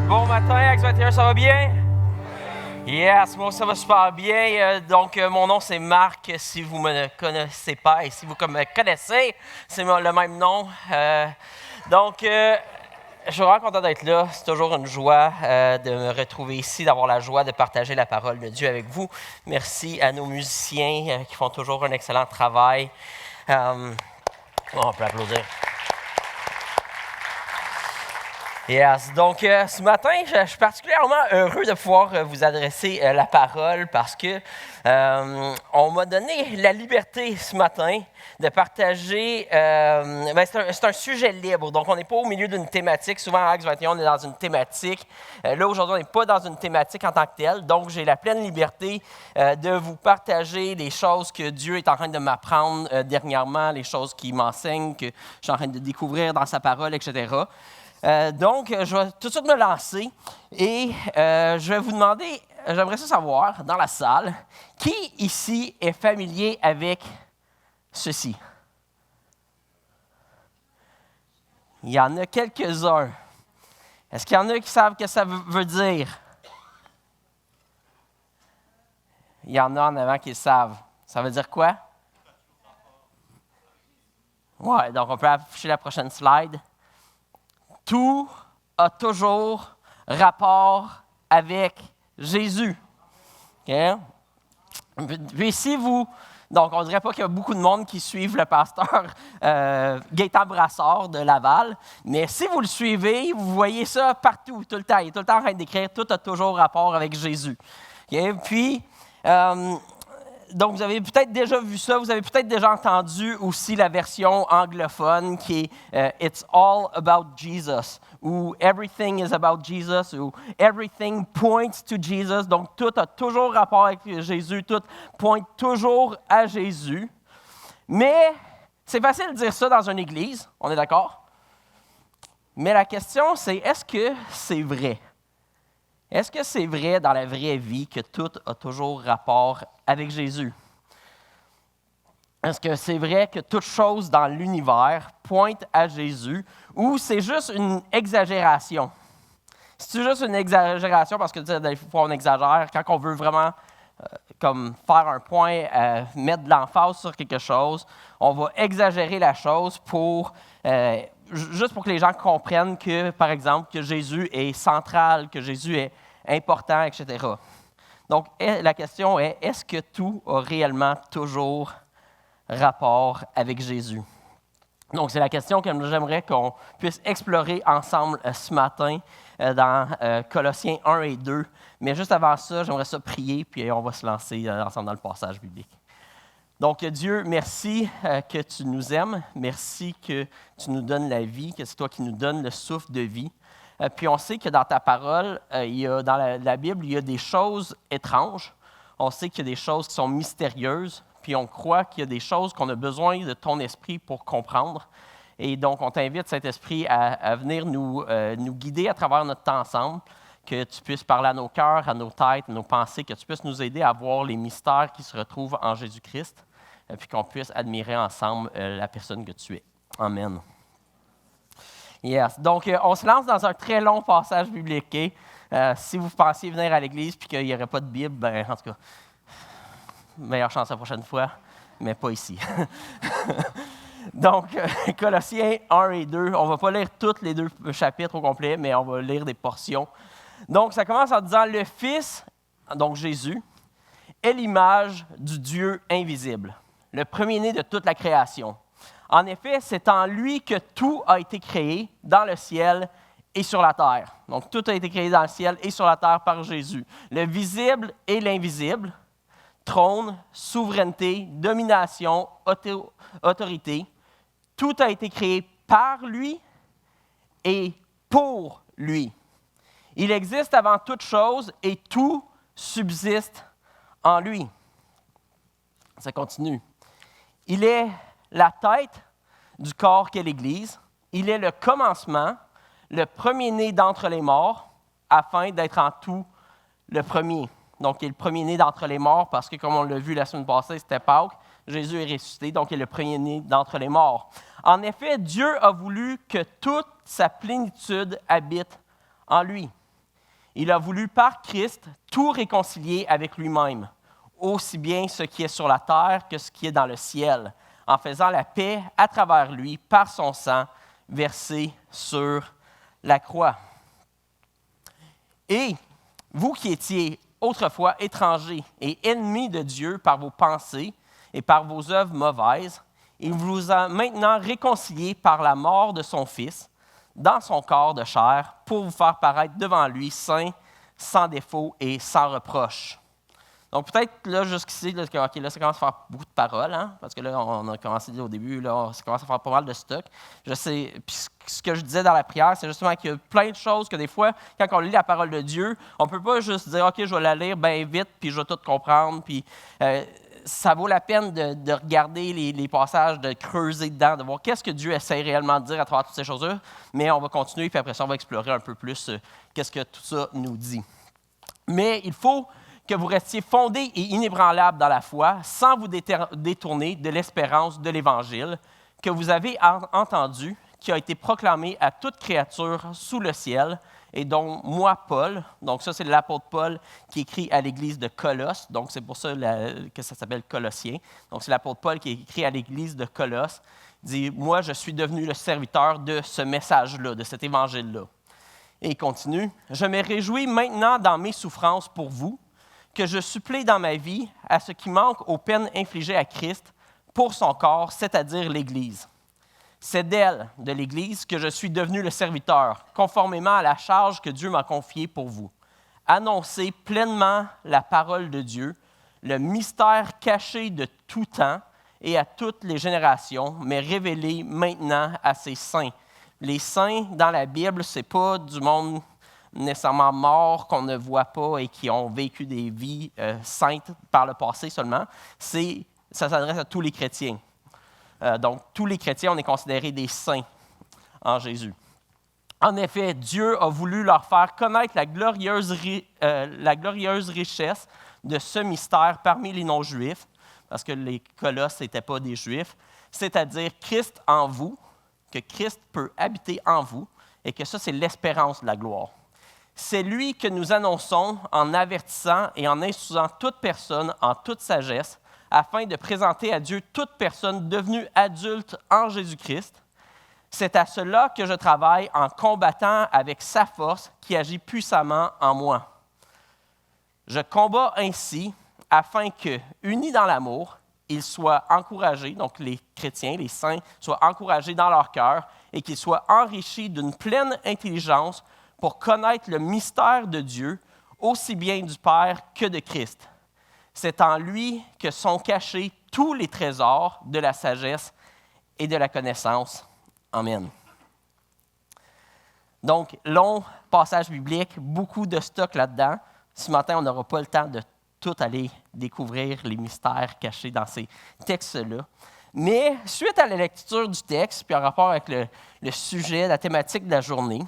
Bon matin, Acts 21, ça va bien? Yes, moi ça va super bien. Donc, mon nom c'est Marc, si vous ne me connaissez pas, et si vous me connaissez, c'est le même nom. Je suis vraiment content d'être là. C'est toujours une joie de me retrouver ici, d'avoir la joie de partager la parole de Dieu avec vous. Merci à nos musiciens qui font toujours un excellent travail. On peut applaudir. Yes. Donc, ce matin, je suis particulièrement heureux de pouvoir vous adresser la parole parce que on m'a donné la liberté ce matin de partager. C'est un sujet libre, donc on n'est pas au milieu d'une thématique. Souvent, à Acts 21, on est dans une thématique. Là, aujourd'hui, on n'est pas dans une thématique en tant que telle, donc j'ai la pleine liberté de vous partager les choses que Dieu est en train de m'apprendre dernièrement, les choses qu'il m'enseigne, que je suis en train de découvrir dans sa parole, etc. Donc, je vais tout de suite me lancer et je vais vous demander, j'aimerais savoir, dans la salle, qui ici est familier avec ceci? Il y en a quelques-uns. Est-ce qu'il y en a qui savent ce que ça veut dire? Il y en a en avant qui le savent. Ça veut dire quoi? Ouais, donc on peut afficher la prochaine slide. Tout a toujours rapport avec Jésus. Okay? Puis si vous... Donc, on ne dirait pas qu'il y a beaucoup de monde qui suivent le pasteur Gaétan Brassard de Laval, mais si vous le suivez, vous voyez ça partout, tout le temps. Il est tout le temps en train d'écrire « Tout a toujours rapport avec Jésus. Okay? » Puis... donc, vous avez peut-être déjà vu ça, vous avez peut-être déjà entendu aussi la version anglophone qui est It's all about Jesus, ou Everything is about Jesus, ou Everything points to Jesus. Donc, tout a toujours rapport avec Jésus, tout pointe toujours à Jésus. Mais c'est facile de dire ça dans une église, on est d'accord? Mais la question, c'est est-ce que c'est vrai? Est-ce que c'est vrai dans la vraie vie que tout a toujours rapport avec Jésus? Est-ce que c'est vrai que toute chose dans l'univers pointe à Jésus ou c'est juste une exagération? C'est juste une exagération parce que des fois on exagère quand on veut vraiment comme faire un point, mettre de l'emphase sur quelque chose, on va exagérer la chose juste pour que les gens comprennent que, par exemple, que Jésus est central, que Jésus est important, etc. Donc, la question est, est-ce que tout a réellement toujours rapport avec Jésus? Donc, c'est la question que j'aimerais qu'on puisse explorer ensemble ce matin dans Colossiens 1 et 2. Mais juste avant ça, j'aimerais ça prier, puis on va se lancer ensemble dans le passage biblique. Donc, Dieu, merci que tu nous aimes. Merci que tu nous donnes la vie, que c'est toi qui nous donnes le souffle de vie. Puis on sait que dans ta parole, dans la Bible, il y a des choses étranges. On sait qu'il y a des choses qui sont mystérieuses. Puis on croit qu'il y a des choses qu'on a besoin de ton esprit pour comprendre. Et donc, on t'invite, Saint-Esprit, à venir nous guider à travers notre temps ensemble, que tu puisses parler à nos cœurs, à nos têtes, à nos pensées, que tu puisses nous aider à voir les mystères qui se retrouvent en Jésus-Christ, puis qu'on puisse admirer ensemble la personne que tu es. Amen. Yes. Donc, on se lance dans un très long passage biblique. Si vous pensiez venir à l'église et qu'il n'y aurait pas de Bible, ben, en tout cas, meilleure chance la prochaine fois, mais pas ici. Donc, Colossiens 1 et 2, on ne va pas lire tous les deux chapitres au complet, mais on va lire des portions. Donc, ça commence en disant « Le Fils, donc Jésus, est l'image du Dieu invisible, le premier-né de toute la création. En effet, c'est en lui que tout a été créé dans le ciel et sur la terre. » Donc, tout a été créé dans le ciel et sur la terre par Jésus. Le visible et l'invisible, trône, souveraineté, domination, autorité, tout a été créé par lui et pour lui. Il existe avant toute chose et tout subsiste en lui. Ça continue. Il est la tête du corps qu'est l'Église. Il est le commencement, le premier-né d'entre les morts, afin d'être en tout le premier. Donc, il est le premier-né d'entre les morts parce que, comme on l'a vu la semaine passée, c'était Pâques. Jésus est ressuscité, donc il est le premier-né d'entre les morts. En effet, Dieu a voulu que toute sa plénitude habite en lui. Il a voulu par Christ tout réconcilier avec lui-même, aussi bien ce qui est sur la terre que ce qui est dans le ciel, en faisant la paix à travers lui par son sang versé sur la croix. Et vous qui étiez autrefois étrangers et ennemis de Dieu par vos pensées et par vos œuvres mauvaises, il vous a maintenant réconciliés par la mort de son Fils dans son corps de chair pour vous faire paraître devant lui saint, sans défaut et sans reproche. Donc peut-être là, jusqu'ici, là, OK, là, ça commence à faire beaucoup de paroles, hein, parce que là, on a commencé au début, là, ça commence à faire pas mal de stock. Je sais, puis ce que je disais dans la prière, c'est justement qu'il y a plein de choses que des fois, quand on lit la parole de Dieu, on ne peut pas juste dire, OK, je vais la lire bien vite, puis je vais tout comprendre, puis ça vaut la peine de regarder les passages, de creuser dedans, de voir qu'est-ce que Dieu essaie réellement de dire à travers toutes ces choses-là. Mais on va continuer, puis après ça, on va explorer un peu plus qu'est-ce que tout ça nous dit. Mais il faut que vous restiez fondés et inébranlables dans la foi, sans vous détourner de l'espérance de l'Évangile que vous avez entendu, qui a été proclamé à toute créature sous le ciel, et dont moi, Paul, donc ça c'est l'apôtre Paul qui écrit à l'église de Colosse, donc c'est pour ça que ça s'appelle Colossiens, donc c'est l'apôtre Paul qui écrit à l'église de Colosse, dit « Moi, je suis devenu le serviteur de ce message-là, de cet évangile-là. » Et il continue, « Je me réjouis maintenant dans mes souffrances pour vous, que je supplée dans ma vie à ce qui manque aux peines infligées à Christ pour son corps, c'est-à-dire l'Église. C'est d'elle, de l'Église, que je suis devenu le serviteur, conformément à la charge que Dieu m'a confiée pour vous. Annoncer pleinement la parole de Dieu, le mystère caché de tout temps et à toutes les générations, mais révélé maintenant à ses saints. » Les saints, dans la Bible, ce n'est pas du monde nécessairement morts qu'on ne voit pas et qui ont vécu des vies saintes par le passé seulement. Ça s'adresse à tous les chrétiens. Donc, tous les chrétiens, on est considérés des saints en Jésus. En effet, Dieu a voulu leur faire connaître la glorieuse richesse de ce mystère parmi les non-juifs, parce que les Colosses n'étaient pas des juifs, c'est-à-dire Christ en vous, que Christ peut habiter en vous, et que ça, c'est l'espérance de la gloire. C'est lui que nous annonçons en avertissant et en instruisant toute personne en toute sagesse, afin de présenter à Dieu toute personne devenue adulte en Jésus-Christ. C'est à cela que je travaille en combattant avec sa force qui agit puissamment en moi. Je combats ainsi afin que, unis dans l'amour, ils soient encouragés, donc les chrétiens, les saints, soient encouragés dans leur cœur et qu'ils soient enrichis d'une pleine intelligence pour connaître le mystère de Dieu, aussi bien du Père que de Christ. C'est en lui que sont cachés tous les trésors de la sagesse et de la connaissance. Amen. Donc, long passage biblique, beaucoup de stock là-dedans. Ce matin, on n'aura pas le temps de tout aller découvrir les mystères cachés dans ces textes-là. Mais suite à la lecture du texte, puis en rapport avec le sujet, la thématique de la journée,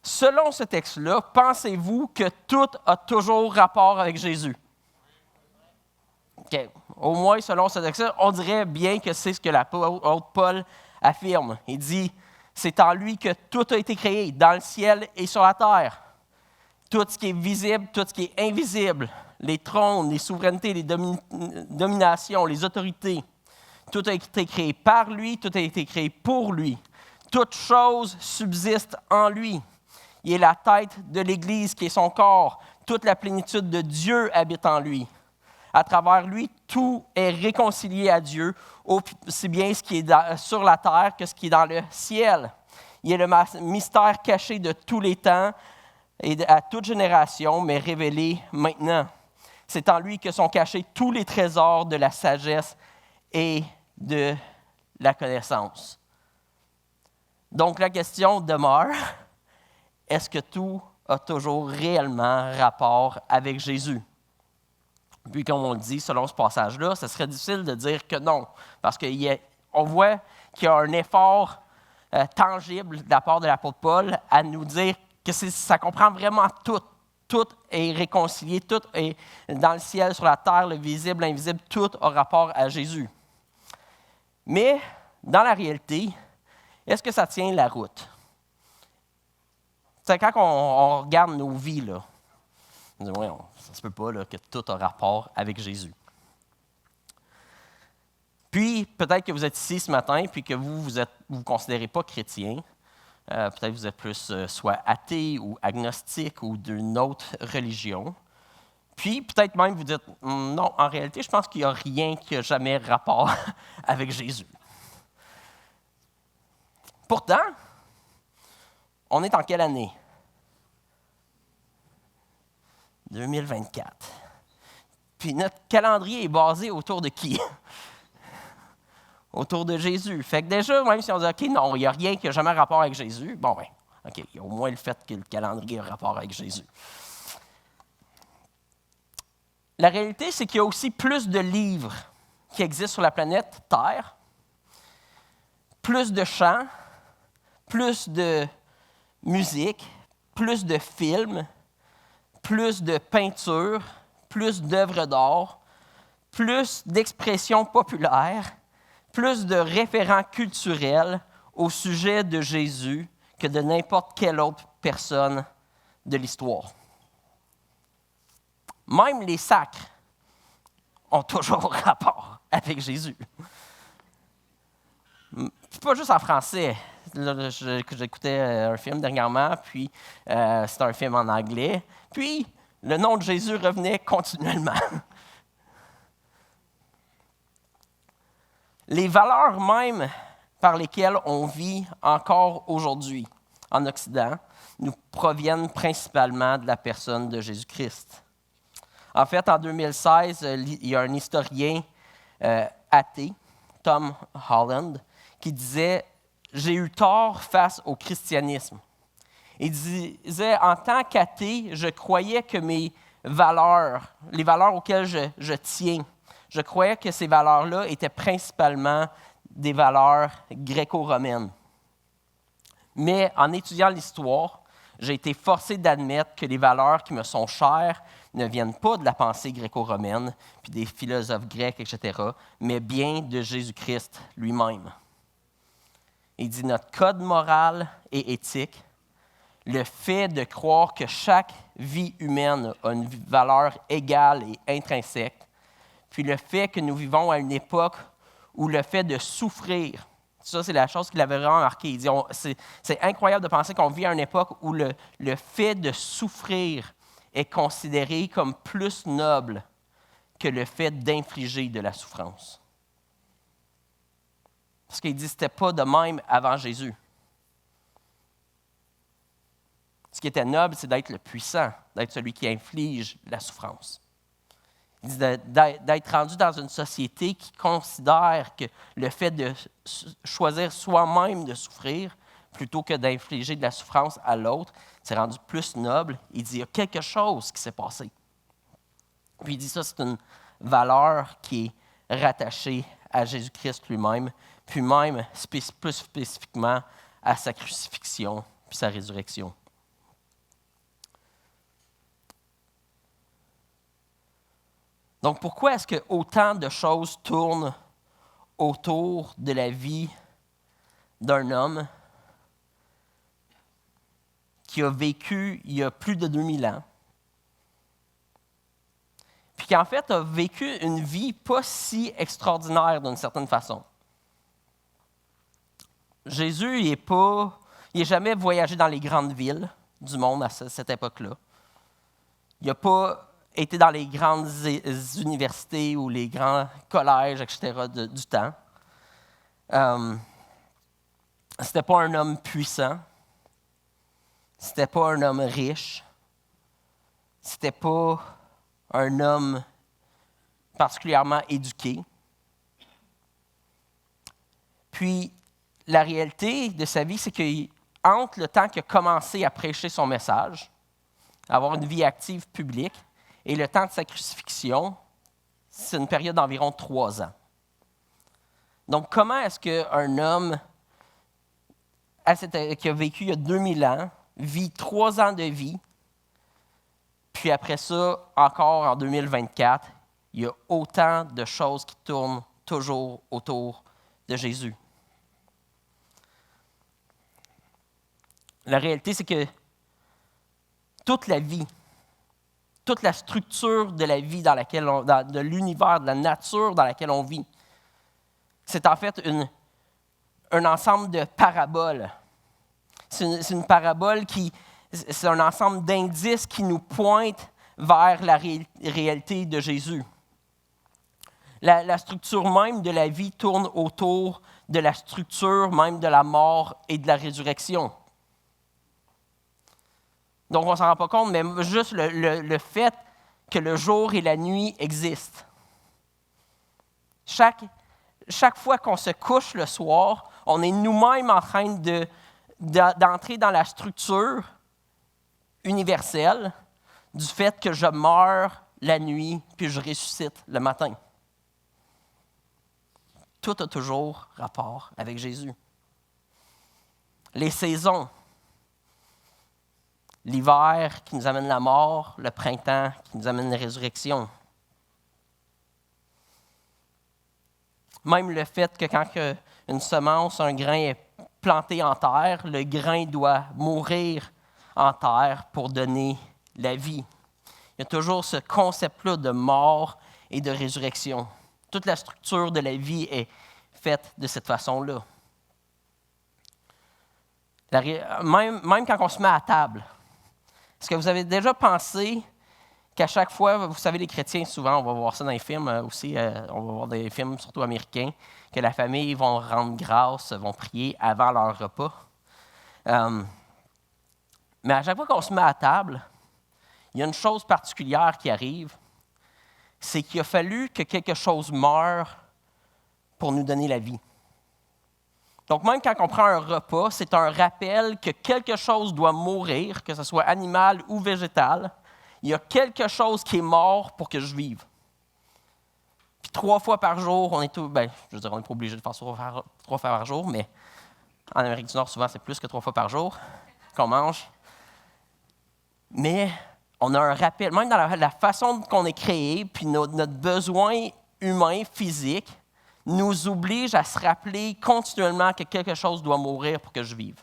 selon ce texte-là, pensez-vous que tout a toujours rapport avec Jésus? Okay. Au moins, selon ce texte-là, on dirait bien que c'est ce que l'apôtre Paul affirme. Il dit, c'est en lui que tout a été créé, dans le ciel et sur la terre. Tout ce qui est visible, tout ce qui est invisible, les trônes, les souverainetés, les dominations, les autorités. Tout a été créé par lui, tout a été créé pour lui. Toute chose subsiste en lui. Il est la tête de l'Église qui est son corps. Toute la plénitude de Dieu habite en lui. À travers lui, tout est réconcilié à Dieu, aussi bien ce qui est sur la terre que ce qui est dans le ciel. Il est le mystère caché de tous les temps et à toute génération, mais révélé maintenant. C'est en lui que sont cachés tous les trésors de la sagesse et de la connaissance. Donc la question demeure, est-ce que tout a toujours réellement rapport avec Jésus? Puis comme on le dit, selon ce passage-là, ce serait difficile de dire que non, parce qu'on voit qu'il y a un effort tangible de la part de l'apôtre Paul à nous dire que ça comprend vraiment tout. Tout est réconcilié, tout est dans le ciel, sur la terre, le visible, l'invisible, tout a rapport à Jésus. Mais dans la réalité, est-ce que ça tient la route? c'est quand on regarde nos vies, là, on dit, ouais, ça se peut pas là, que tout a rapport avec Jésus. Puis, peut-être que vous êtes ici ce matin, puis que vous vous considérez pas chrétien. Peut-être que vous êtes plus soit athée ou agnostique ou d'une autre religion. Puis, peut-être même vous dites, non, en réalité, je pense qu'il n'y a rien qui a jamais rapport avec Jésus. Pourtant, on est en quelle année? 2024. Puis notre calendrier est basé autour de qui? Autour de Jésus. Fait que déjà, même si on dit, OK, non, il n'y a rien qui n'a jamais rapport avec Jésus, bon, ben, OK, il y a au moins le fait que le calendrier a rapport avec Jésus. La réalité, c'est qu'il y a aussi plus de livres qui existent sur la planète Terre, plus de chants, plus de musique, plus de films, plus de peintures, plus d'œuvres d'art, plus d'expressions populaires, plus de référents culturels au sujet de Jésus que de n'importe quelle autre personne de l'histoire. Même les sacres ont toujours rapport avec Jésus. Pas juste en français. Là, j'écoutais un film dernièrement, puis c'était un film en anglais, puis le nom de Jésus revenait continuellement. Les valeurs même par lesquelles on vit encore aujourd'hui en Occident nous proviennent principalement de la personne de Jésus-Christ. En fait, en 2016, il y a un historien athée, Tom Holland, qui disait « J'ai eu tort face au christianisme ». Il disait « En tant qu'athée, je croyais que mes valeurs, les valeurs auxquelles je tiens, je croyais que ces valeurs-là étaient principalement des valeurs gréco-romaines. Mais en étudiant l'histoire, j'ai été forcé d'admettre que les valeurs qui me sont chères ne viennent pas de la pensée gréco-romaine, puis des philosophes grecs, etc., mais bien de Jésus-Christ lui-même. » Il dit « Notre code moral et éthique, le fait de croire que chaque vie humaine a une valeur égale et intrinsèque, puis le fait que nous vivons à une époque où le fait de souffrir, ça c'est la chose qu'il avait vraiment marqué. Il dit, c'est incroyable de penser qu'on vit à une époque où le fait de souffrir est considéré comme plus noble que le fait d'infliger de la souffrance. Parce qu'il dit que ce n'était pas de même avant Jésus. Ce qui était noble, c'est d'être le puissant, d'être celui qui inflige la souffrance. D'être rendu dans une société qui considère que le fait de choisir soi-même de souffrir plutôt que d'infliger de la souffrance à l'autre, c'est rendu plus noble. Il dit, il y a quelque chose qui s'est passé. Puis il dit ça, c'est une valeur qui est rattachée à Jésus-Christ lui-même, puis même plus spécifiquement à sa crucifixion puis sa résurrection. Donc, pourquoi est-ce que autant de choses tournent autour de la vie d'un homme qui a vécu il y a plus de 2000 ans, puis qui en fait a vécu une vie pas si extraordinaire d'une certaine façon? Jésus, il n'est jamais voyagé dans les grandes villes du monde à cette époque-là. Il n'a pas été dans les grandes universités ou les grands collèges, etc. du temps. C'était pas un homme puissant. C'était pas un homme riche. C'était pas un homme particulièrement éduqué. Puis, la réalité de sa vie, c'est qu'entre le temps qu'il a commencé à prêcher son message, à avoir une vie active publique, et le temps de sa crucifixion, c'est une période d'environ 3 ans. Donc, comment est-ce qu'un homme qui a vécu il y a 2000 ans vit 3 ans de vie, puis après ça, encore en 2024, il y a autant de choses qui tournent toujours autour de Jésus? La réalité, c'est que toute la vie, toute la structure de la vie dans laquelle de l'univers, de la nature dans laquelle on vit. C'est en fait un ensemble de paraboles. C'est une parabole c'est un ensemble d'indices qui nous pointent vers la réalité de Jésus. La structure même de la vie tourne autour de la structure même de la mort et de la résurrection. Donc, on ne s'en rend pas compte, mais juste le fait que le jour et la nuit existent. Chaque fois qu'on se couche le soir, on est nous-mêmes en train d'entrer dans la structure universelle du fait que je meurs la nuit puis je ressuscite le matin. Tout a toujours rapport avec Jésus. Les saisons. L'hiver qui nous amène la mort, le printemps qui nous amène la résurrection. Même le fait que quand une semence, un grain est planté en terre, le grain doit mourir en terre pour donner la vie. Il y a toujours ce concept-là de mort et de résurrection. Toute la structure de la vie est faite de cette façon-là. Même quand on se met à table, est-ce que vous avez déjà pensé qu'à chaque fois, vous savez, les chrétiens, souvent, on va voir ça dans les films aussi, on va voir des films surtout américains, que la famille vont rendre grâce, vont prier avant leur repas. Mais à chaque fois qu'on se met à table, il y a une chose particulière qui arrive, c'est qu'il a fallu que quelque chose meure pour nous donner la vie. Donc, même quand on prend un repas, c'est un rappel que quelque chose doit mourir, que ce soit animal ou végétal. Il y a quelque chose qui est mort pour que je vive. Puis 3 fois par jour, on n'est pas obligé de faire ça 3 fois par jour, mais en Amérique du Nord, souvent, c'est plus que 3 fois par jour qu'on mange. Mais on a un rappel, même dans la façon qu'on est créé, puis notre besoin humain, physique, nous oblige à se rappeler continuellement que quelque chose doit mourir pour que je vive.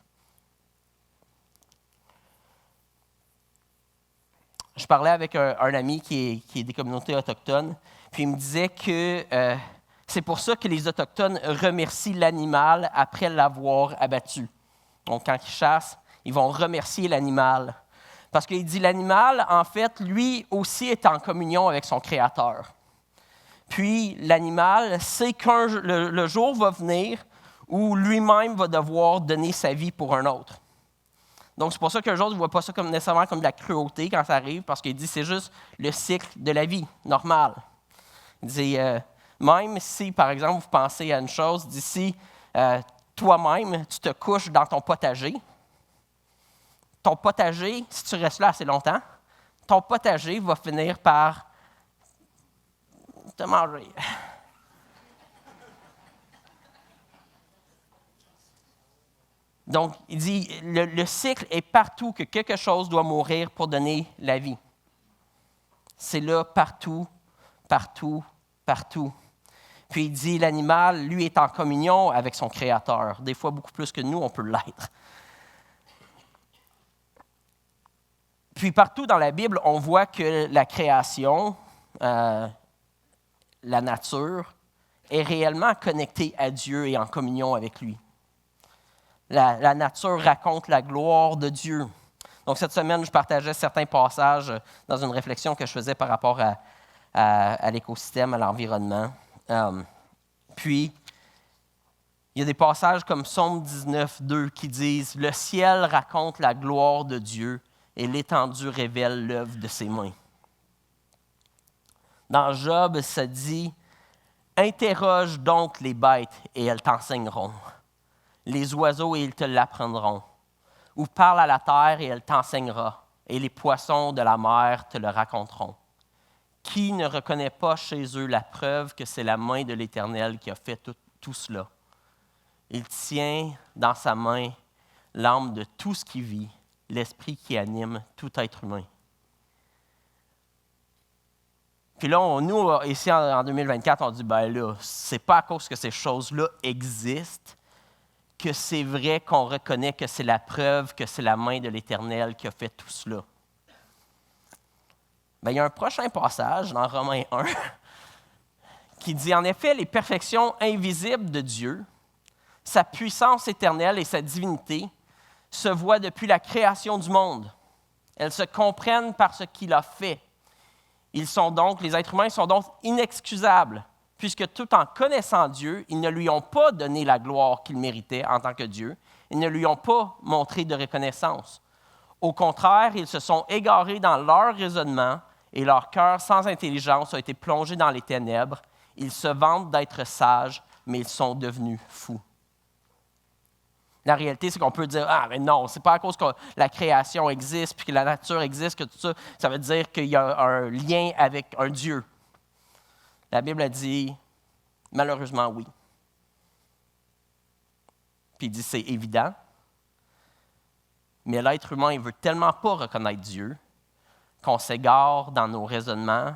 Je parlais avec un ami qui est des communautés autochtones, puis il me disait que c'est pour ça que les Autochtones remercient l'animal après l'avoir abattu. Donc, quand ils chassent, ils vont remercier l'animal. Parce qu'il dit l'animal, en fait, lui aussi est en communion avec son Créateur. Puis, l'animal sait que le jour va venir où lui-même va devoir donner sa vie pour un autre. Donc, c'est pour ça qu'un jour, ne voit pas ça nécessairement comme de la cruauté quand ça arrive, parce qu'il dit que c'est juste le cycle de la vie, normal. Il dit, même si, par exemple, vous pensez à une chose, d'ici, toi-même, tu te couches dans ton potager, si tu restes là assez longtemps, ton potager va finir par te manger. Donc, il dit, le cycle est partout que quelque chose doit mourir pour donner la vie. C'est là partout, partout, partout. Puis il dit, l'animal, lui, est en communion avec son Créateur. Des fois, beaucoup plus que nous, on peut l'être. Puis partout dans la Bible, on voit que la création, la nature, est réellement connectée à Dieu et en communion avec lui. La nature raconte la gloire de Dieu. Donc, cette semaine, je partageais certains passages dans une réflexion que je faisais par rapport à l'écosystème, à l'environnement. Puis, il y a des passages comme Psaume 19, 2 qui disent « Le ciel raconte la gloire de Dieu et l'étendue révèle l'œuvre de ses mains. » Dans Job, ça dit « Interroge donc les bêtes et elles t'enseigneront. Les oiseaux et ils te l'apprendront. Ou parle à la terre et elle t'enseignera. Et les poissons de la mer te le raconteront. Qui ne reconnaît pas chez eux la preuve que c'est la main de l'Éternel qui a fait tout cela? Il tient dans sa main l'âme de tout ce qui vit, l'esprit qui anime tout être humain. » Puis là, nous, ici en 2024, on dit, ben là, c'est pas à cause que ces choses-là existent que c'est vrai qu'on reconnaît que c'est la preuve que c'est la main de l'Éternel qui a fait tout cela. Bien, il y a un prochain passage dans Romains 1 qui dit, en effet, les perfections invisibles de Dieu, sa puissance éternelle et sa divinité se voient depuis la création du monde. Elles se comprennent par ce qu'il a fait. Les êtres humains sont donc inexcusables, puisque tout en connaissant Dieu, ils ne lui ont pas donné la gloire qu'il méritait en tant que Dieu. Ils ne lui ont pas montré de reconnaissance. Au contraire, ils se sont égarés dans leur raisonnement et leur cœur sans intelligence a été plongé dans les ténèbres. Ils se vantent d'être sages, mais ils sont devenus fous. La réalité, c'est qu'on peut dire, ah, mais non, c'est pas à cause que la création existe puis que la nature existe que tout ça, ça veut dire qu'il y a un lien avec un Dieu. La Bible a dit, malheureusement, oui. Puis il dit, c'est évident. Mais l'être humain, il veut tellement pas reconnaître Dieu qu'on s'égare dans nos raisonnements,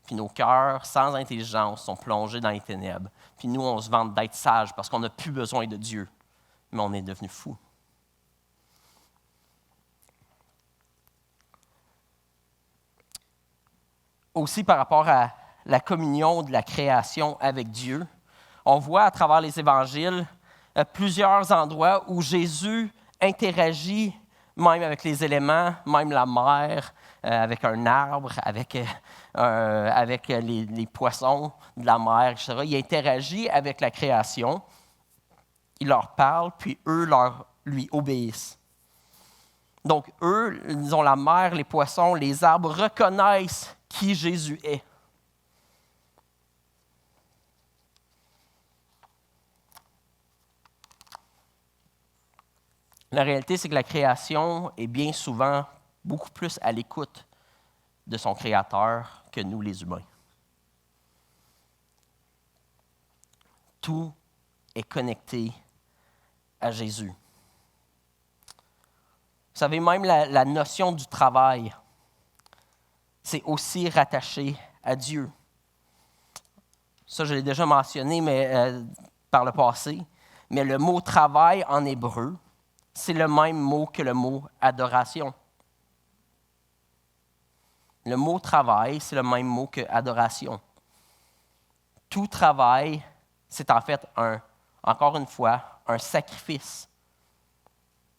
puis nos cœurs, sans intelligence, sont plongés dans les ténèbres. Puis nous, on se vante d'être sages parce qu'on n'a plus besoin de Dieu. Mais on est devenu fou. Aussi, par rapport à la communion de la création avec Dieu, on voit à travers les évangiles plusieurs endroits où Jésus interagit même avec les éléments, même la mer, avec un arbre, avec les poissons de la mer, etc. Il interagit avec la création. Il leur parle, puis eux lui obéissent. Donc, eux, ils ont la mer, les poissons, les arbres reconnaissent qui Jésus est. La réalité, c'est que la création est bien souvent beaucoup plus à l'écoute de son Créateur que nous, les humains. Tout est connecté à Jésus. Vous savez, même la notion du travail, c'est aussi rattaché à Dieu. Ça, je l'ai déjà mentionné par le passé, mais le mot « travail » en hébreu, c'est le même mot que le mot « adoration ». Le mot « travail », c'est le même mot que « adoration ». Tout travail, c'est en fait, encore une fois, un sacrifice.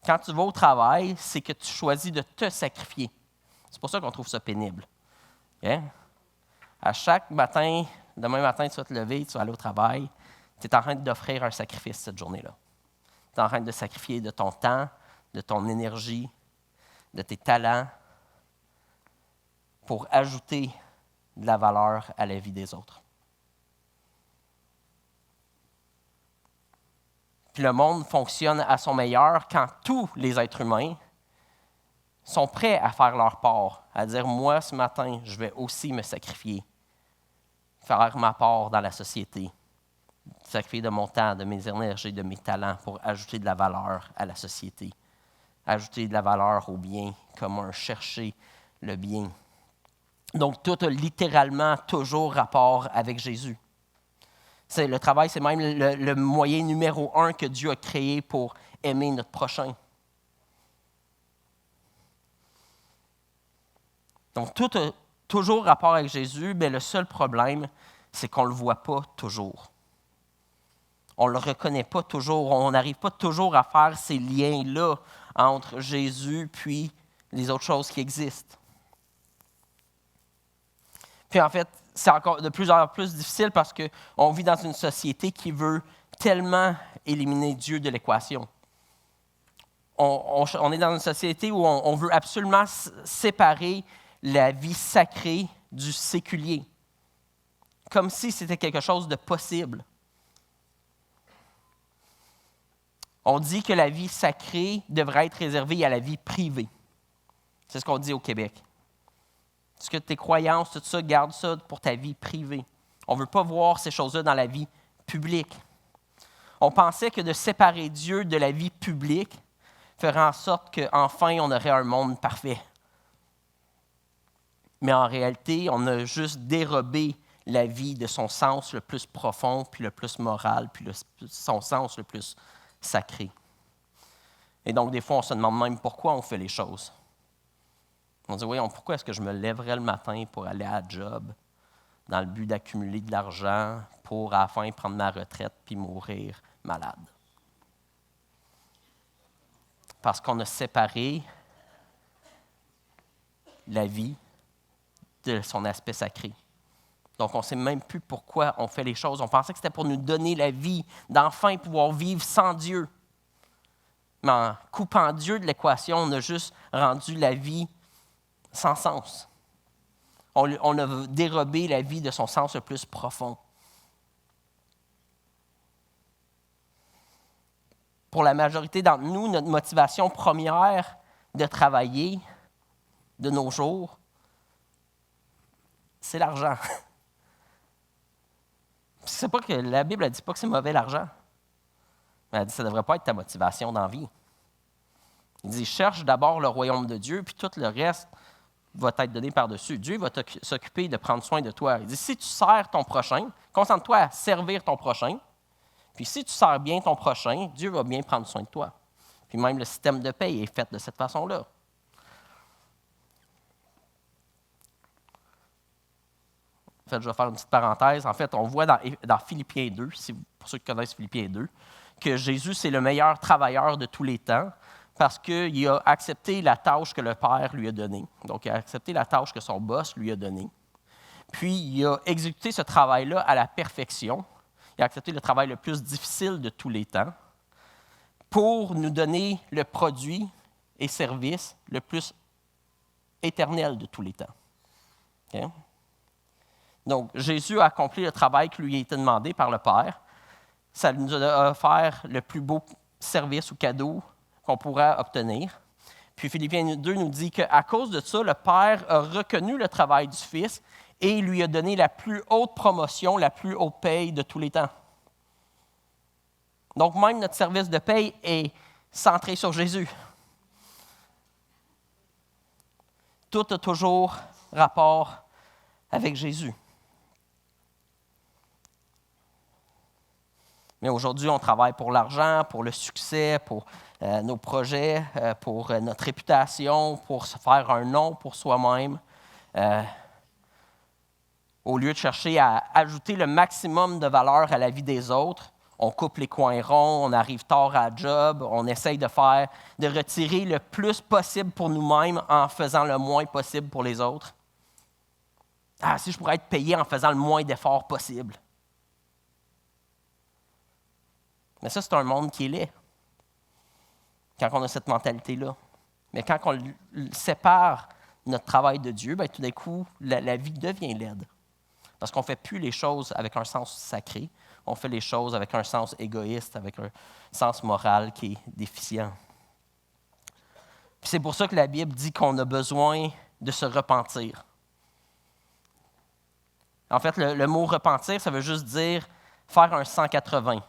Quand tu vas au travail, c'est que tu choisis de te sacrifier. C'est pour ça qu'on trouve ça pénible. Okay? À chaque matin, demain matin, tu vas te lever, tu vas aller au travail, tu es en train d'offrir un sacrifice cette journée-là. Tu es en train de sacrifier de ton temps, de ton énergie, de tes talents pour ajouter de la valeur à la vie des autres. Puis le monde fonctionne à son meilleur quand tous les êtres humains sont prêts à faire leur part, à dire, moi, ce matin, je vais aussi me sacrifier, faire ma part dans la société, sacrifier de mon temps, de mes énergies, de mes talents pour ajouter de la valeur à la société, ajouter de la valeur au bien commun, chercher le bien. Donc, tout a littéralement toujours rapport avec Jésus. Le travail, c'est même le moyen numéro 1 que Dieu a créé pour aimer notre prochain. Donc, tout a toujours rapport avec Jésus, mais le seul problème, c'est qu'on ne le voit pas toujours. On ne le reconnaît pas toujours. On n'arrive pas toujours à faire ces liens-là entre Jésus puis les autres choses qui existent. Puis en fait, c'est encore de plus en plus difficile parce qu'on vit dans une société qui veut tellement éliminer Dieu de l'équation. On est dans une société où on veut absolument séparer la vie sacrée du séculier, comme si c'était quelque chose de possible. On dit que la vie sacrée devrait être réservée à la vie privée. C'est ce qu'on dit au Québec. Est-ce que tes croyances, tout ça, garde ça pour ta vie privée. On ne veut pas voir ces choses-là dans la vie publique. On pensait que de séparer Dieu de la vie publique ferait en sorte qu'enfin, on aurait un monde parfait. Mais en réalité, on a juste dérobé la vie de son sens le plus profond, puis le plus moral, puis son sens le plus sacré. Et donc, des fois, on se demande même pourquoi on fait les choses. On dit, oui, pourquoi est-ce que je me lèverais le matin pour aller à la job dans le but d'accumuler de l'argent pour, à la fin, prendre ma retraite puis mourir malade? Parce qu'on a séparé la vie de son aspect sacré. Donc, on ne sait même plus pourquoi on fait les choses. On pensait que c'était pour nous donner la vie, d'enfin pouvoir vivre sans Dieu. Mais en coupant Dieu de l'équation, on a juste rendu la vie sans sens. On a dérobé la vie de son sens le plus profond. Pour la majorité d'entre nous, notre motivation première de travailler de nos jours, c'est l'argent. C'est pas que la Bible ne dit pas que c'est mauvais l'argent. Mais elle dit que ça ne devrait pas être ta motivation dans la vie. Il dit, cherche d'abord le royaume de Dieu, puis tout le reste va t'être donné par-dessus. Dieu va s'occuper de prendre soin de toi. Il dit, si tu sers ton prochain, concentre-toi à servir ton prochain, puis si tu sers bien ton prochain, Dieu va bien prendre soin de toi. Puis même le système de paye est fait de cette façon-là. En fait, je vais faire une petite parenthèse. En fait, on voit dans Philippiens 2, pour ceux qui connaissent Philippiens 2, que Jésus, c'est le meilleur travailleur de tous les temps parce qu'il a accepté la tâche que le Père lui a donnée. Donc, il a accepté la tâche que son boss lui a donnée. Puis, il a exécuté ce travail-là à la perfection. Il a accepté le travail le plus difficile de tous les temps pour nous donner le produit et service le plus éternel de tous les temps. Okay? Donc, Jésus a accompli le travail qui lui a été demandé par le Père. Ça nous a offert le plus beau service ou cadeau qu'on pourra obtenir. Puis Philippiens 2 nous dit qu'à cause de ça, le Père a reconnu le travail du Fils et lui a donné la plus haute promotion, la plus haute paye de tous les temps. Donc, même notre service de paye est centré sur Jésus. Tout a toujours rapport avec Jésus. Mais aujourd'hui, on travaille pour l'argent, pour le succès, pour nos projets, pour notre réputation, pour se faire un nom pour soi-même. Au lieu de chercher à ajouter le maximum de valeur à la vie des autres, on coupe les coins ronds, on arrive tard à la job, on essaye de retirer le plus possible pour nous-mêmes en faisant le moins possible pour les autres. Ah, si je pourrais être payé en faisant le moins d'efforts possible. Mais ça, c'est un monde qui est laid, quand on a cette mentalité-là. Mais quand on sépare notre travail de Dieu, bien, tout d'un coup, la vie devient laide. Parce qu'on ne fait plus les choses avec un sens sacré, on fait les choses avec un sens égoïste, avec un sens moral qui est déficient. Puis c'est pour ça que la Bible dit qu'on a besoin de se repentir. En fait, le mot repentir, ça veut juste dire faire un 180.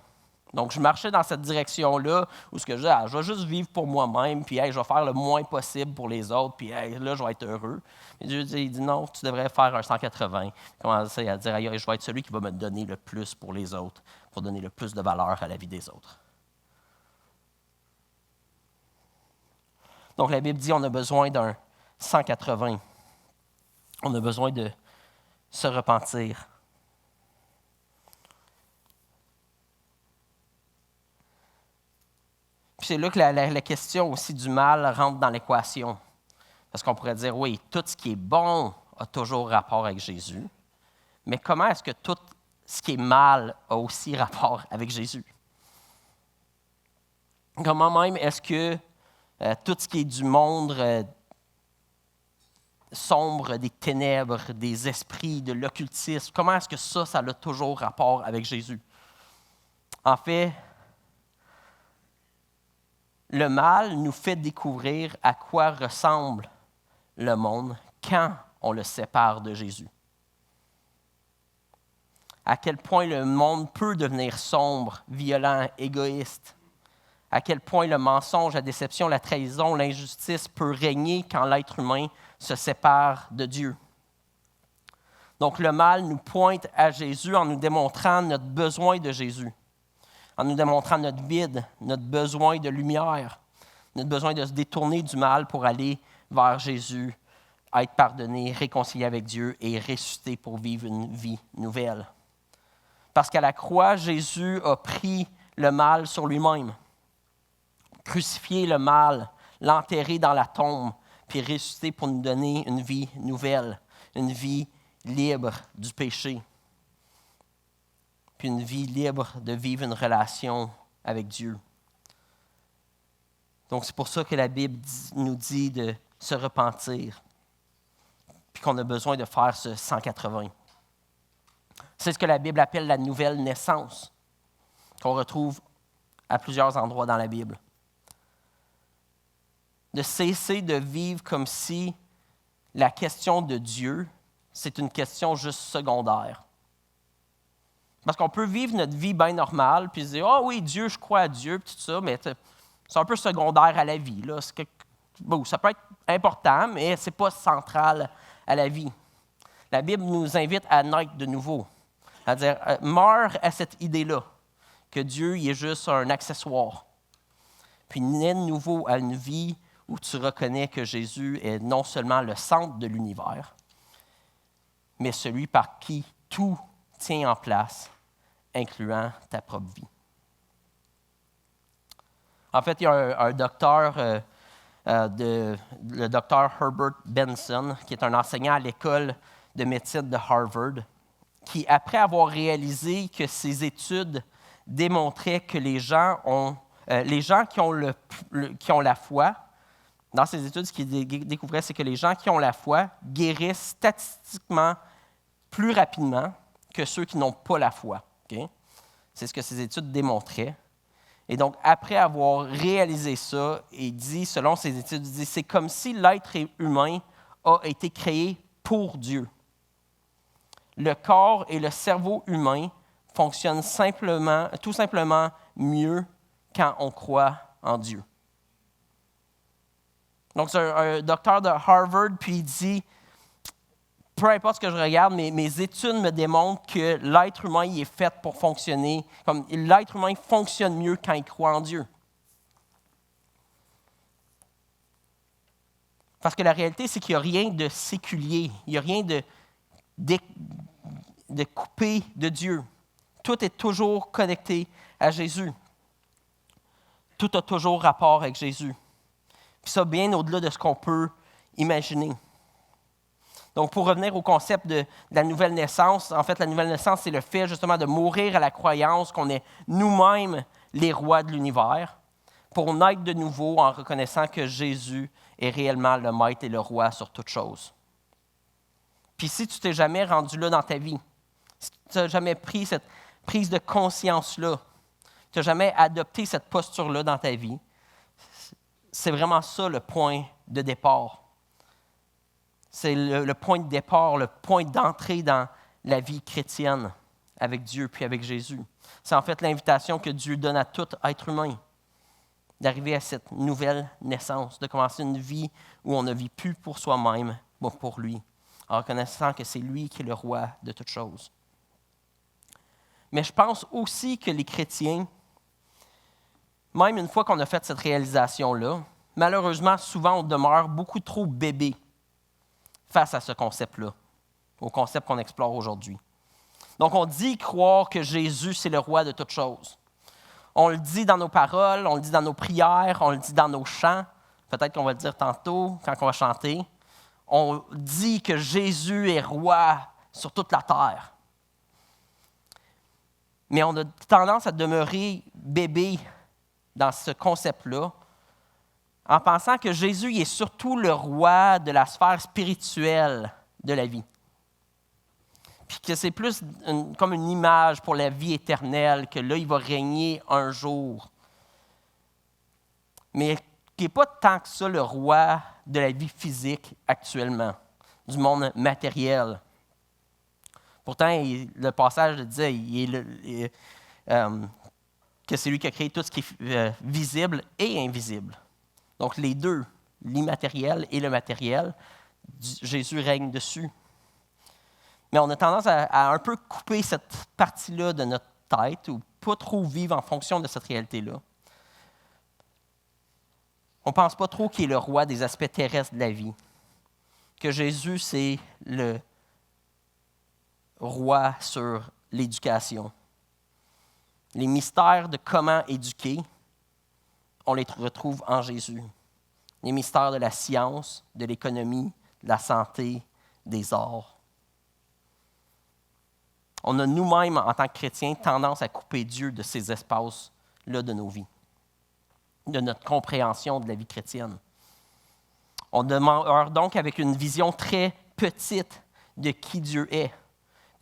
Donc, je marchais dans cette direction-là où je vais juste vivre pour moi-même, puis je vais faire le moins possible pour les autres, puis là, je vais être heureux. Mais Dieu il dit non, tu devrais faire un 180. Il commence à dire, je vais être celui qui va me donner le plus pour les autres, pour donner le plus de valeur à la vie des autres. Donc, la Bible dit on a besoin d'un 180. On a besoin de se repentir. Puis c'est là que la question aussi du mal rentre dans l'équation. Parce qu'on pourrait dire, oui, tout ce qui est bon a toujours rapport avec Jésus. Mais comment est-ce que tout ce qui est mal a aussi rapport avec Jésus? Comment même est-ce que tout ce qui est du monde sombre, des ténèbres, des esprits, de l'occultisme, comment est-ce que ça a toujours rapport avec Jésus? En fait, le mal nous fait découvrir à quoi ressemble le monde quand on le sépare de Jésus. À quel point le monde peut devenir sombre, violent, égoïste. À quel point le mensonge, la déception, la trahison, l'injustice peut régner quand l'être humain se sépare de Dieu. Donc le mal nous pointe à Jésus en nous démontrant notre besoin de Jésus, en nous démontrant notre vide, notre besoin de lumière, notre besoin de se détourner du mal pour aller vers Jésus être pardonné, réconcilié avec Dieu et ressuscité pour vivre une vie nouvelle. Parce qu'à la croix, Jésus a pris le mal sur lui-même, crucifié le mal, l'enterré dans la tombe, puis ressuscité pour nous donner une vie nouvelle, une vie libre du péché, puis une vie libre de vivre une relation avec Dieu. Donc, c'est pour ça que la Bible nous dit de se repentir, puis qu'on a besoin de faire ce 180. C'est ce que la Bible appelle la nouvelle naissance, qu'on retrouve à plusieurs endroits dans la Bible. De cesser de vivre comme si la question de Dieu, c'est une question juste secondaire. Parce qu'on peut vivre notre vie bien normale, puis se dire « Ah oui, Dieu, je crois à Dieu », puis tout ça, mais c'est un peu secondaire à la vie. Là. Bon, ça peut être important, mais ce n'est pas central à la vie. La Bible nous invite à naître de nouveau. C'est-à-dire, meurs à cette idée-là, que Dieu il est juste un accessoire. Puis naît de nouveau à une vie où tu reconnais que Jésus est non seulement le centre de l'univers, mais celui par qui tout tient en place, incluant ta propre vie. En fait, il y a un docteur, le docteur Herbert Benson, qui est un enseignant à l'école de médecine de Harvard, qui, après avoir réalisé que ses études démontraient que les gens qui ont la foi, dans ses études, ce qu'il découvrait, c'est que les gens qui ont la foi guérissent statistiquement plus rapidement que ceux qui n'ont pas la foi. Okay? C'est ce que ces études démontraient. Et donc, après avoir réalisé ça, il dit, selon ses études, il dit, c'est comme si l'être humain a été créé pour Dieu. Le corps et le cerveau humain fonctionnent tout simplement mieux quand on croit en Dieu. Donc, c'est un docteur de Harvard, puis il dit, peu importe ce que je regarde, mes études me démontrent que l'être humain il est fait pour fonctionner, comme l'être humain fonctionne mieux quand il croit en Dieu. Parce que la réalité, c'est qu'il n'y a rien de séculier, il n'y a rien de coupé de Dieu. Tout est toujours connecté à Jésus. Tout a toujours rapport avec Jésus. Puis ça, bien au-delà de ce qu'on peut imaginer. Donc, pour revenir au concept de la nouvelle naissance, en fait, la nouvelle naissance, c'est le fait justement de mourir à la croyance qu'on est nous-mêmes les rois de l'univers, pour naître de nouveau en reconnaissant que Jésus est réellement le maître et le roi sur toute chose. Puis si tu t'es jamais rendu là dans ta vie, si tu n'as jamais pris cette prise de conscience-là, tu n'as jamais adopté cette posture-là dans ta vie, c'est vraiment ça le point de départ. C'est le point de départ, le point d'entrée dans la vie chrétienne avec Dieu puis avec Jésus. C'est en fait l'invitation que Dieu donne à tout être humain, d'arriver à cette nouvelle naissance, de commencer une vie où on ne vit plus pour soi-même, mais pour lui, en reconnaissant que c'est lui qui est le roi de toutes choses. Mais je pense aussi que les chrétiens, même une fois qu'on a fait cette réalisation-là, malheureusement, souvent, on demeure beaucoup trop bébé face à ce concept-là, au concept qu'on explore aujourd'hui. Donc, on dit croire que Jésus, c'est le roi de toutes choses. On le dit dans nos paroles, on le dit dans nos prières, on le dit dans nos chants. Peut-être qu'on va le dire tantôt, quand on va chanter. On dit que Jésus est roi sur toute la terre. Mais on a tendance à demeurer bébé dans ce concept-là, en pensant que Jésus est surtout le roi de la sphère spirituelle de la vie. Puis que c'est plus comme une image pour la vie éternelle, que là, il va régner un jour. Mais qui n'est pas tant que ça le roi de la vie physique actuellement, du monde matériel. Pourtant, le passage disait que c'est lui qui a créé tout ce qui est visible et invisible. Donc, les deux, l'immatériel et le matériel, Jésus règne dessus. Mais on a tendance à un peu couper cette partie-là de notre tête ou pas trop vivre en fonction de cette réalité-là. On ne pense pas trop qu'il est le roi des aspects terrestres de la vie. que Jésus, c'est le roi sur l'éducation. Les mystères de comment éduquer, on les retrouve en Jésus. Les mystères de la science, de l'économie, de la santé, des arts. On a nous-mêmes, en tant que chrétiens, tendance à couper Dieu de ces espaces-là de nos vies, de notre compréhension de la vie chrétienne. On demeure donc avec une vision très petite de qui Dieu est,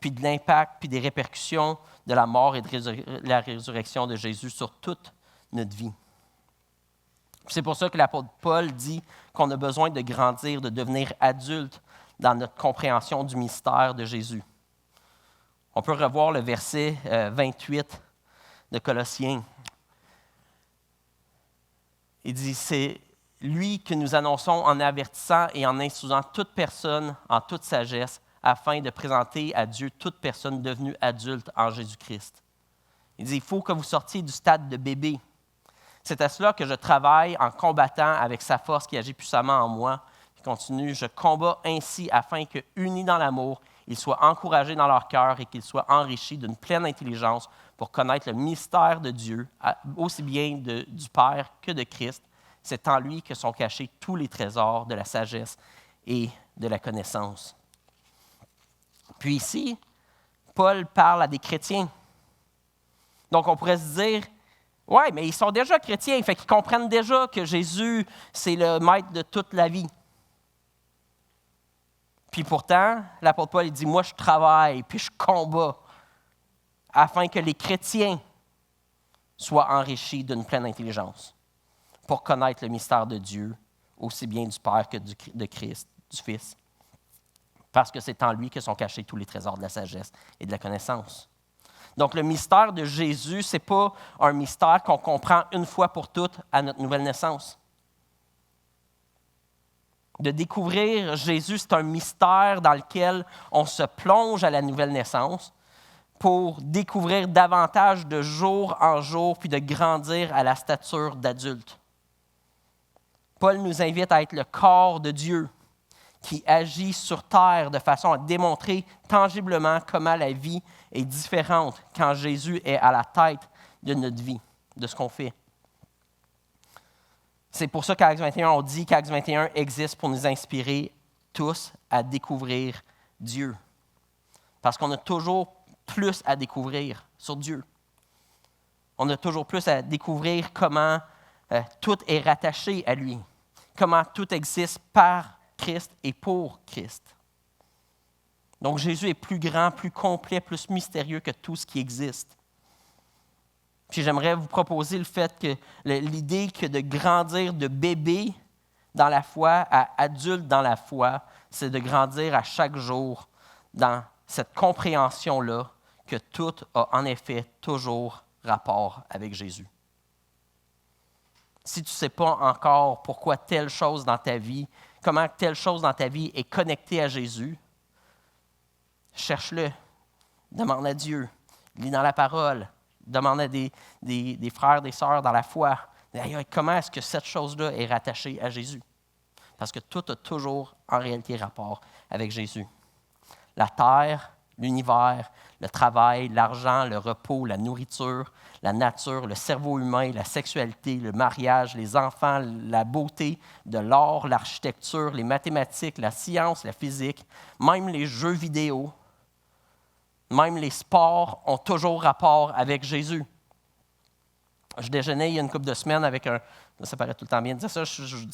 puis de l'impact, puis des répercussions de la mort et de la résurrection de Jésus sur toute notre vie. C'est pour ça que l'apôtre Paul dit qu'on a besoin de grandir, de devenir adulte dans notre compréhension du mystère de Jésus. On peut revoir le verset 28 de Colossiens. Il dit, c'est lui que nous annonçons en avertissant et en instruisant toute personne en toute sagesse, afin de présenter à Dieu toute personne devenue adulte en Jésus-Christ. Il dit, il faut que vous sortiez du stade de bébé. C'est à cela que je travaille en combattant avec sa force qui agit puissamment en moi. Il continue, je combats ainsi afin que, unis dans l'amour, ils soient encouragés dans leur cœur et qu'ils soient enrichis d'une pleine intelligence pour connaître le mystère de Dieu, aussi bien du Père que de Christ. C'est en lui que sont cachés tous les trésors de la sagesse et de la connaissance. Puis ici, Paul parle à des chrétiens. Donc on pourrait se dire, ouais, mais ils sont déjà chrétiens, fait qu'ils comprennent déjà que Jésus, c'est le maître de toute la vie. Puis pourtant, l'apôtre Paul, il dit, moi je travaille, puis je combats, afin que les chrétiens soient enrichis d'une pleine intelligence, pour connaître le mystère de Dieu, aussi bien du Père que de Christ, du Fils. Parce que c'est en lui que sont cachés tous les trésors de la sagesse et de la connaissance. Donc, le mystère de Jésus, ce n'est pas un mystère qu'on comprend une fois pour toutes à notre nouvelle naissance. De découvrir Jésus, c'est un mystère dans lequel on se plonge à la nouvelle naissance pour découvrir davantage de jour en jour, puis de grandir à la stature d'adulte. Paul nous invite à être le corps de Dieu, qui agit sur terre de façon à démontrer tangiblement comment la vie est différente quand Jésus est à la tête de notre vie, de ce qu'on fait. C'est pour ça qu'Acts 21, on dit qu'Acts 21 existe pour nous inspirer tous à découvrir Dieu. Parce qu'on a toujours plus à découvrir sur Dieu. On a toujours plus à découvrir comment tout est rattaché à lui, comment tout existe par Christ et pour Christ. Donc Jésus est plus grand, plus complet, plus mystérieux que tout ce qui existe. Puis j'aimerais vous proposer le fait que l'idée que de grandir de bébé dans la foi à adulte dans la foi, c'est de grandir à chaque jour dans cette compréhension-là que tout a en effet toujours rapport avec Jésus. Si tu ne sais pas encore pourquoi telle chose dans ta vie, comment telle chose dans ta vie est connectée à Jésus, cherche-le, demande à Dieu, lis dans la parole, demande à des frères, des sœurs dans la foi, comment est-ce que cette chose-là est rattachée à Jésus? Parce que tout a toujours en réalité rapport avec Jésus. La terre, l'univers, le travail, l'argent, le repos, la nourriture, la nature, le cerveau humain, la sexualité, le mariage, les enfants, la beauté, de l'art, l'architecture, les mathématiques, la science, la physique, même les jeux vidéo, même les sports ont toujours rapport avec Jésus. Je déjeunais il y a une couple de semaines avec ça paraît tout le temps bien de dire ça, je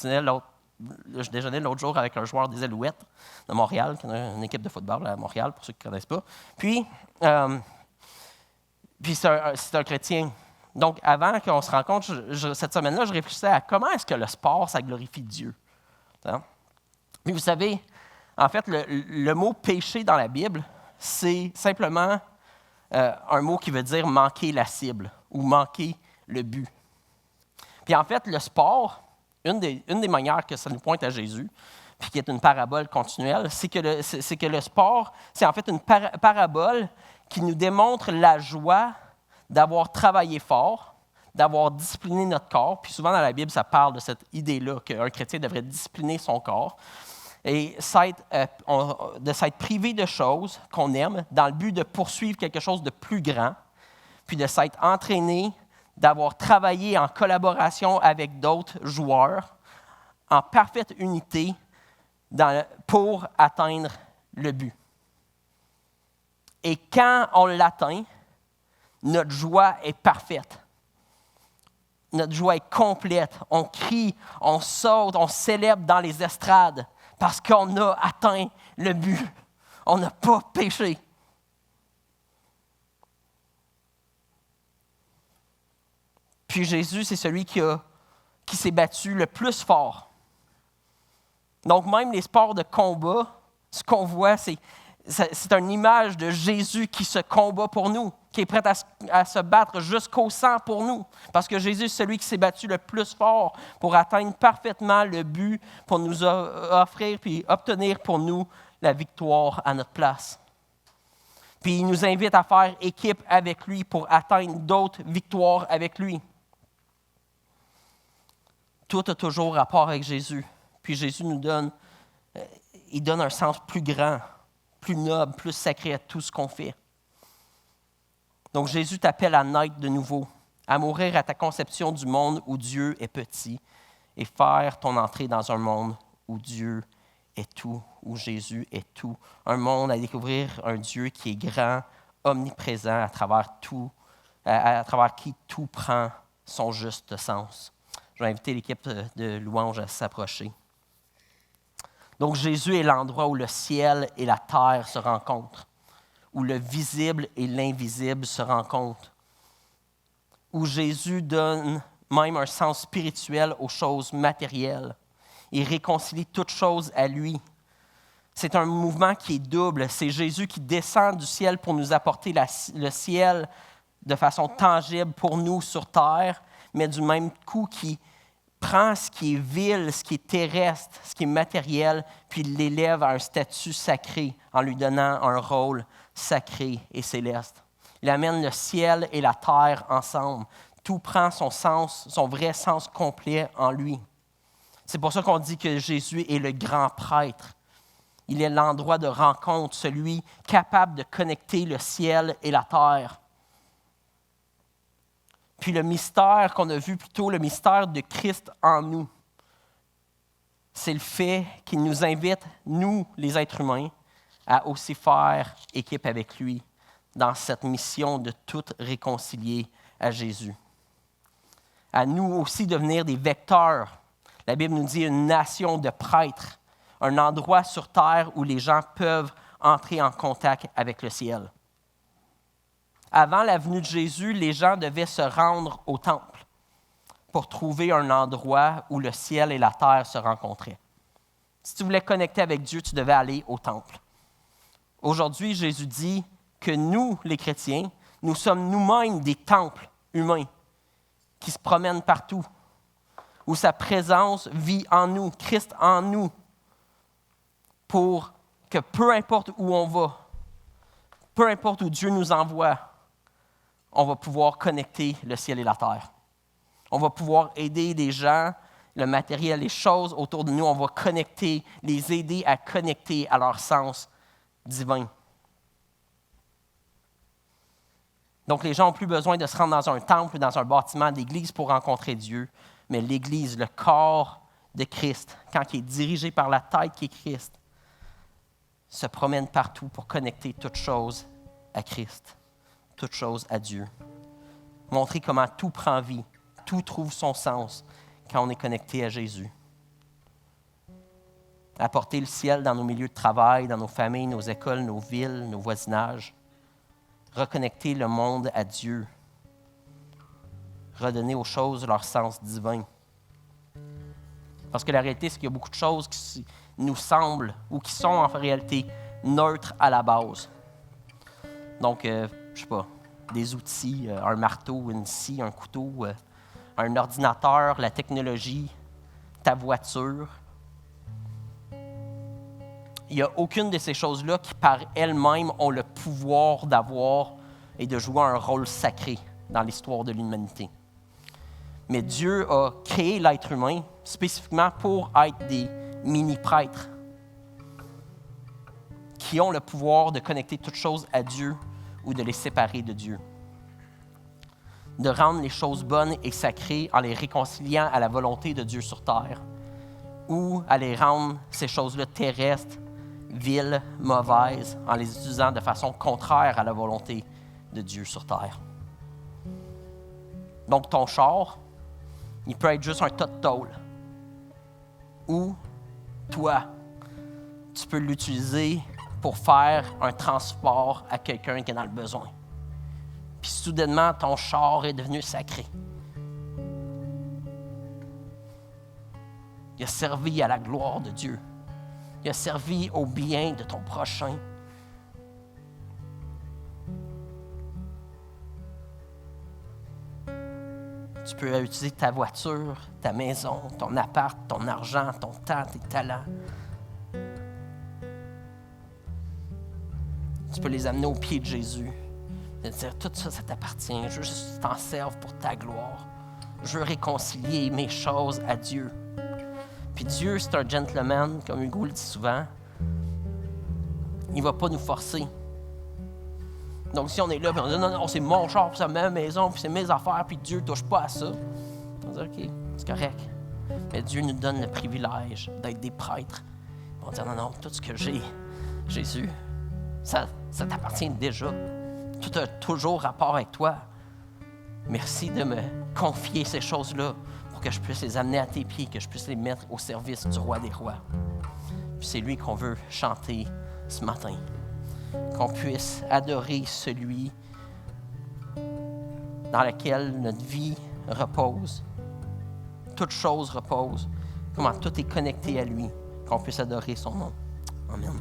déjeunais l'autre jour avec un joueur des Alouettes de Montréal, qui a une équipe de football à Montréal, pour ceux qui ne connaissent pas. Puis c'est un chrétien. Donc, avant qu'on se rencontre, cette semaine-là, je réfléchissais à comment est-ce que le sport, ça glorifie Dieu. Hein? Puis vous savez, en fait, le mot « péché » dans la Bible, c'est simplement un mot qui veut dire manquer la cible ou manquer le but. Puis en fait, le sport, une des manières que ça nous pointe à Jésus, puis qui est une parabole continuelle, c'est que le sport, c'est en fait une parabole qui nous démontre la joie d'avoir travaillé fort, d'avoir discipliné notre corps. Puis souvent dans la Bible, ça parle de cette idée-là qu'un chrétien devrait discipliner son corps. Et de s'être privé de choses qu'on aime dans le but de poursuivre quelque chose de plus grand, puis de s'être entraîné, d'avoir travaillé en collaboration avec d'autres joueurs, en parfaite unité pour atteindre le but. Et quand on l'atteint, notre joie est parfaite. Notre joie est complète. On crie, on saute, on célèbre dans les estrades parce qu'on a atteint le but. On n'a pas péché. Puis Jésus, c'est celui qui s'est battu le plus fort. Donc même les sports de combat, ce qu'on voit, c'est une image de Jésus qui se combat pour nous, qui est prêt à se battre jusqu'au sang pour nous. Parce que Jésus est celui qui s'est battu le plus fort pour atteindre parfaitement le but, pour nous offrir puis obtenir pour nous la victoire à notre place. Puis il nous invite à faire équipe avec lui pour atteindre d'autres victoires avec lui. Tout a toujours rapport avec Jésus. Puis Jésus nous donne un sens plus grand, plus noble, plus sacré à tout ce qu'on fait. Donc Jésus t'appelle à naître de nouveau, à mourir à ta conception du monde où Dieu est petit et faire ton entrée dans un monde où Dieu est tout, où Jésus est tout. Un monde à découvrir un Dieu qui est grand, omniprésent, à travers qui tout prend son juste sens. Je vais inviter l'équipe de louange à s'approcher. Donc Jésus est l'endroit où le ciel et la terre se rencontrent, où le visible et l'invisible se rencontrent, où Jésus donne même un sens spirituel aux choses matérielles. Il réconcilie toutes choses à lui. C'est un mouvement qui est double. C'est Jésus qui descend du ciel pour nous apporter le ciel de façon tangible pour nous sur terre, mais du même coup qui prend ce qui est vil, ce qui est terrestre, ce qui est matériel, puis il l'élève à un statut sacré en lui donnant un rôle sacré et céleste. Il amène le ciel et la terre ensemble. Tout prend son sens, son vrai sens complet en lui. C'est pour ça qu'on dit que Jésus est le grand prêtre. Il est l'endroit de rencontre, celui capable de connecter le ciel et la terre. Puis le mystère qu'on a vu plus tôt, le mystère de Christ en nous, c'est le fait qu'il nous invite, nous, les êtres humains, à aussi faire équipe avec lui dans cette mission de tout réconcilier à Jésus. À nous aussi devenir des vecteurs. La Bible nous dit une nation de prêtres, un endroit sur terre où les gens peuvent entrer en contact avec le ciel. Avant la venue de Jésus, les gens devaient se rendre au temple pour trouver un endroit où le ciel et la terre se rencontraient. Si tu voulais connecter avec Dieu, tu devais aller au temple. Aujourd'hui, Jésus dit que nous, les chrétiens, nous sommes nous-mêmes des temples humains qui se promènent partout, où sa présence vit en nous, Christ en nous, pour que peu importe où on va, peu importe où Dieu nous envoie, on va pouvoir connecter le ciel et la terre. On va pouvoir aider les gens, le matériel, les choses autour de nous. On va connecter, les aider à connecter à leur sens divin. Donc, les gens n'ont plus besoin de se rendre dans un temple, dans un bâtiment d'église pour rencontrer Dieu. Mais l'Église, le corps de Christ, quand il est dirigé par la tête qui est Christ, se promène partout pour connecter toutes choses à Christ. Toute chose à Dieu. Montrer comment tout prend vie, tout trouve son sens quand on est connecté à Jésus. Apporter le ciel dans nos milieux de travail, dans nos familles, nos écoles, nos villes, nos voisinages. Reconnecter le monde à Dieu. Redonner aux choses leur sens divin. Parce que la réalité, c'est qu'il y a beaucoup de choses qui nous semblent ou qui sont en réalité neutres à la base. Donc, je sais pas, des outils, un marteau, une scie, un couteau, un ordinateur, la technologie, ta voiture. Il n'y a aucune de ces choses-là qui, par elles-mêmes, ont le pouvoir d'avoir et de jouer un rôle sacré dans l'histoire de l'humanité. Mais Dieu a créé l'être humain spécifiquement pour être des mini-prêtres, qui ont le pouvoir de connecter toutes choses à Dieu ou de les séparer de Dieu. De rendre les choses bonnes et sacrées en les réconciliant à la volonté de Dieu sur terre, ou à les rendre, ces choses-là, terrestres, viles, mauvaises, en les utilisant de façon contraire à la volonté de Dieu sur terre. Donc ton char, il peut être juste un tas de tôle. Ou toi, tu peux l'utiliser pour faire un transport à quelqu'un qui est dans le besoin. Puis soudainement, ton char est devenu sacré. Il a servi à la gloire de Dieu. Il a servi au bien de ton prochain. Tu peux utiliser ta voiture, ta maison, ton appart, ton argent, ton temps, tes talents. Tu peux les amener aux pieds de Jésus. De dire, tout ça, ça t'appartient. Je veux juste que tu t'en serves pour ta gloire. Je veux réconcilier mes choses à Dieu. Puis Dieu, c'est un gentleman, comme Hugo le dit souvent. Il ne va pas nous forcer. Donc, si on est là, puis on dit, non, c'est mon char, puis c'est ma maison, puis c'est mes affaires, puis Dieu ne touche pas à ça. On va dire, OK, c'est correct. Mais Dieu nous donne le privilège d'être des prêtres. On va dire, non, tout ce que j'ai, Jésus, ça t'appartient déjà. Tout a toujours rapport avec toi. Merci de me confier ces choses-là pour que je puisse les amener à tes pieds, que je puisse les mettre au service du roi des rois. Puis c'est lui qu'on veut chanter ce matin. Qu'on puisse adorer celui dans lequel notre vie repose. Toute chose repose. Comment tout est connecté à lui. Qu'on puisse adorer son nom. Amen.